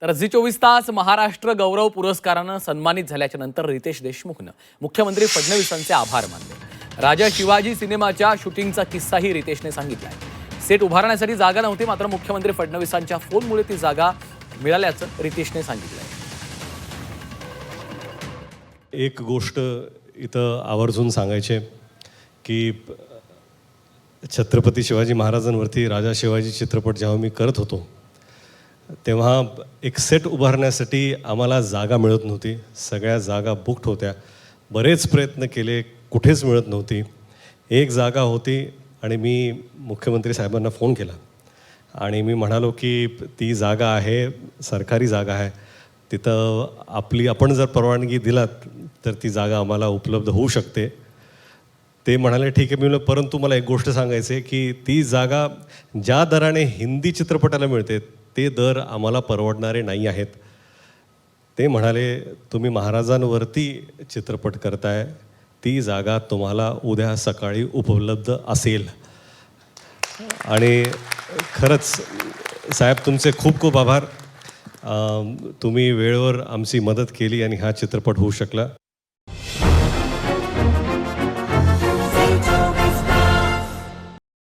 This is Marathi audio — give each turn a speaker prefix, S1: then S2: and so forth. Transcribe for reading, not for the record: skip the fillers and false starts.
S1: तर झी 24 तास महाराष्ट्र गौरव पुरस्कारानं सन्मानित झाल्याच्या नंतर रितेश देशमुखनं मुख्यमंत्री फडणवीसांचे आभार मानले। राजा शिवाजी सिनेमाच्या शूटिंगचा किस्साही रितेशने सांगितलाय। सेट उभारण्यासाठी जागा नव्हती, मात्र मुख्यमंत्री फडणवीसांच्या फोनमुळे ती जागा मिळाल्याचं रितेशने सांगितलंय।
S2: एक गोष्ट इथं आवर्जून सांगायचे की छत्रपती शिवाजी महाराजांवरती राजा शिवाजी चित्रपट जेव्हा मी करत होतो तेव्हा एक सेट उभारण्यासाठी आम्हाला जागा मिळत नव्हती। सगळ्या जागा बुक्ड होत्या। बरेच प्रयत्न केले, कुठेच मिळत नव्हती। एक जागा होती आणि मी मुख्यमंत्री साहेबांना फोन केला आणि मी म्हणालो की ती जागा आहे, सरकारी जागा आहे, तिथं आपण जर परवानगी दिलात तर ती जागा आम्हाला उपलब्ध होऊ शकते। ते म्हणाले ठीक आहे। मी म्हणलं परंतु मला एक गोष्ट सांगायची आहे की ती जागा ज्या दराने हिंदी चित्रपटाला मिळते ते दर आम्हाला परवडणारे नाही आहेत। ते म्हणाले तुम्ही महाराजांवरती चित्रपट करताय, ती जागा तुम्हाला उद्या सकाळी उपलब्ध असेल। आणि खरंच साहेब तुमचे खूप खूप आभार। तुम्ही वेळेवर आमची मदत केली आणि हा चित्रपट होऊ शकला।